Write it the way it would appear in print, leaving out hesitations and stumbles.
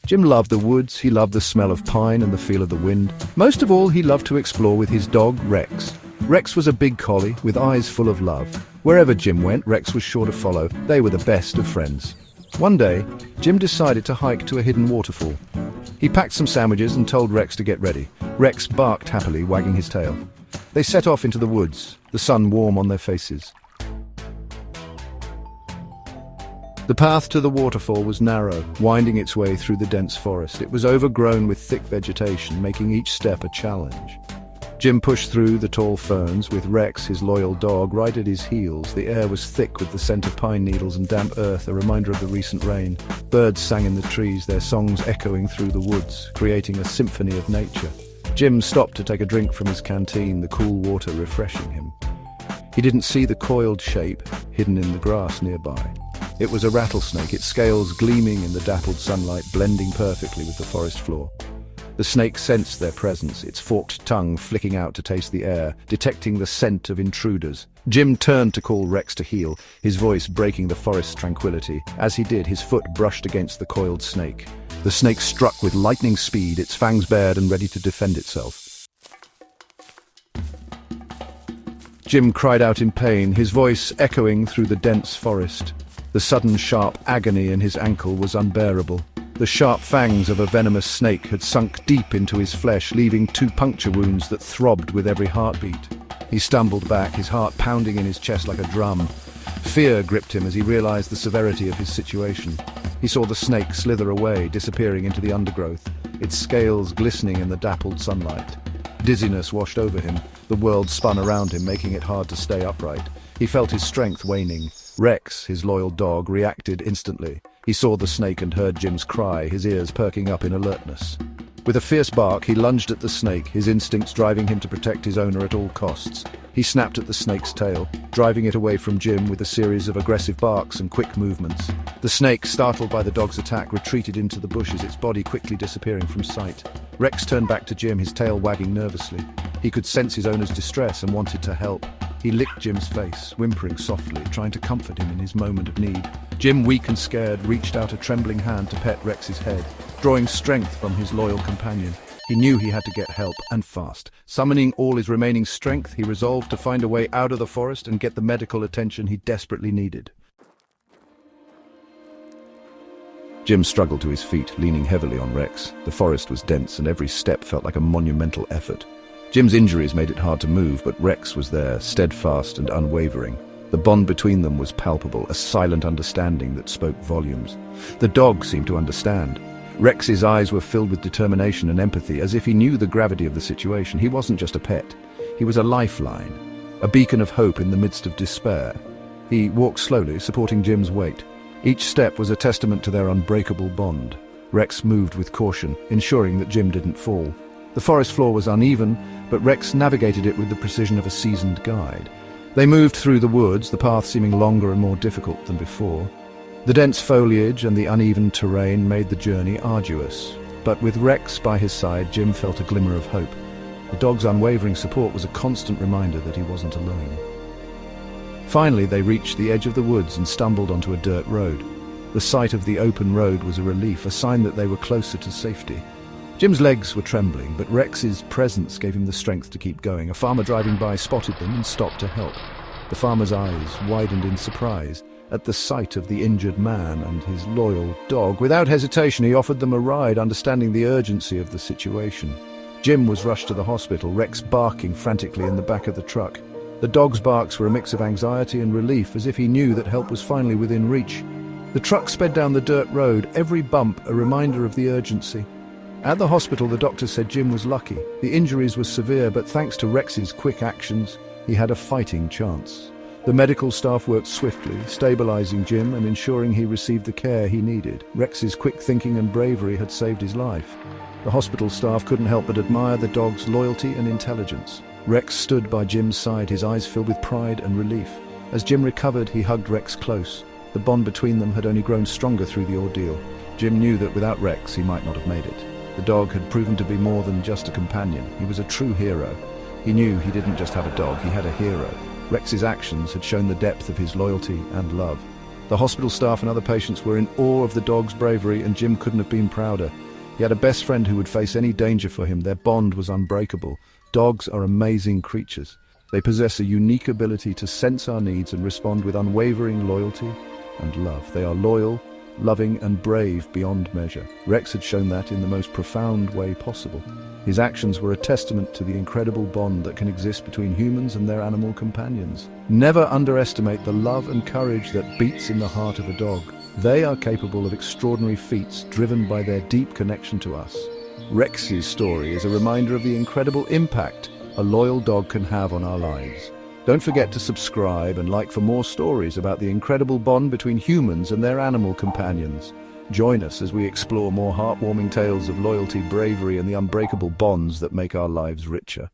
Jim loved the woods, he loved the smell of pine and the feel of the wind. Most of all, he loved to explore with his dog, Rex. Rex was a big collie with eyes full of love. Wherever Jim went, Rex was sure to follow. They were the best of friends. One day, Jim decided to hike to a hidden waterfall. He packed some sandwiches and told Rex to get ready. Rex barked happily, wagging his tail. They set off into the woods, the sun warm on their faces. The path to the waterfall was narrow, winding its way through the dense forest. It was overgrown with thick vegetation, making each step a challenge. Jim pushed through the tall ferns, with Rex, his loyal dog, right at his heels. The air was thick with the scent of pine needles and damp earth, a reminder of the recent rain. Birds sang in the trees, their songs echoing through the woods, creating a symphony of nature. Jim stopped to take a drink from his canteen, the cool water refreshing him. He didn't see the coiled shape hidden in the grass nearby. It was a rattlesnake, its scales gleaming in the dappled sunlight, blending perfectly with the forest floor. The snake sensed their presence, its forked tongue flicking out to taste the air, detecting the scent of intruders. Jim turned to call Rex to heel, his voice breaking the forest's tranquility. As he did, his foot brushed against the coiled snake. The snake struck with lightning speed, its fangs bared and ready to defend itself. Jim cried out in pain, his voice echoing through the dense forest. The sudden sharp agony in his ankle was unbearable. The sharp fangs of a venomous snake had sunk deep into his flesh, leaving 2 puncture wounds that throbbed with every heartbeat. He stumbled back, his heart pounding in his chest like a drum. Fear gripped him as he realized the severity of his situation. He saw the snake slither away, disappearing into the undergrowth, its scales glistening in the dappled sunlight. Dizziness washed over him. The world spun around him, making it hard to stay upright. He felt his strength waning. Rex, his loyal dog, reacted instantly. He saw the snake and heard Jim's cry, his ears perking up in alertness. With a fierce bark, he lunged at the snake, his instincts driving him to protect his owner at all costs. He snapped at the snake's tail, driving it away from Jim with a series of aggressive barks and quick movements. The snake, startled by the dog's attack, retreated into the bushes, its body quickly disappearing from sight. Rex turned back to Jim, his tail wagging nervously. He could sense his owner's distress and wanted to help. He licked Jim's face, whimpering softly, trying to comfort him in his moment of need. Jim, weak and scared, reached out a trembling hand to pet Rex's head, drawing strength from his loyal companion. He knew he had to get help, and fast. Summoning all his remaining strength, he resolved to find a way out of the forest and get the medical attention he desperately needed. Jim struggled to his feet, leaning heavily on Rex. The forest was dense, and every step felt like a monumental effort. Jim's injuries made it hard to move, but Rex was there, steadfast and unwavering. The bond between them was palpable, a silent understanding that spoke volumes. The dog seemed to understand. Rex's eyes were filled with determination and empathy, as if he knew the gravity of the situation. He wasn't just a pet. He was a lifeline, a beacon of hope in the midst of despair. He walked slowly, supporting Jim's weight. Each step was a testament to their unbreakable bond. Rex moved with caution, ensuring that Jim didn't fall. The forest floor was uneven, but Rex navigated it with the precision of a seasoned guide. They moved through the woods, the path seeming longer and more difficult than before. The dense foliage and the uneven terrain made the journey arduous. But with Rex by his side, Jim felt a glimmer of hope. The dog's unwavering support was a constant reminder that he wasn't alone. Finally, they reached the edge of the woods and stumbled onto a dirt road. The sight of the open road was a relief, a sign that they were closer to safety. Jim's legs were trembling, but Rex's presence gave him the strength to keep going. A farmer driving by spotted them and stopped to help. The farmer's eyes widened in surprise at the sight of the injured man and his loyal dog. Without hesitation, he offered them a ride, understanding the urgency of the situation. Jim was rushed to the hospital, Rex barking frantically in the back of the truck. The dog's barks were a mix of anxiety and relief, as if he knew that help was finally within reach. The truck sped down the dirt road, every bump a reminder of the urgency. At the hospital, the doctor said Jim was lucky. The injuries were severe, but thanks to Rex's quick actions, he had a fighting chance. The medical staff worked swiftly, stabilizing Jim and ensuring he received the care he needed. Rex's quick thinking and bravery had saved his life. The hospital staff couldn't help but admire the dog's loyalty and intelligence. Rex stood by Jim's side, his eyes filled with pride and relief. As Jim recovered, he hugged Rex close. The bond between them had only grown stronger through the ordeal. Jim knew that without Rex, he might not have made it. The dog had proven to be more than just a companion. He was a true hero. He knew he didn't just have a dog, he had a hero. Rex's actions had shown the depth of his loyalty and love. The hospital staff and other patients were in awe of the dog's bravery, and Jim couldn't have been prouder. He had a best friend who would face any danger for him. Their bond was unbreakable. Dogs are amazing creatures. They possess a unique ability to sense our needs and respond with unwavering loyalty and love. They are loyal, loving, and brave beyond measure. Rex had shown that in the most profound way possible. His actions were a testament to the incredible bond that can exist between humans and their animal companions. Never underestimate the love and courage that beats in the heart of a dog. They are capable of extraordinary feats driven by their deep connection to us. Rex's story is a reminder of the incredible impact a loyal dog can have on our lives. Don't forget to subscribe and like for more stories about the incredible bond between humans and their animal companions. Join us as we explore more heartwarming tales of loyalty, bravery, and the unbreakable bonds that make our lives richer.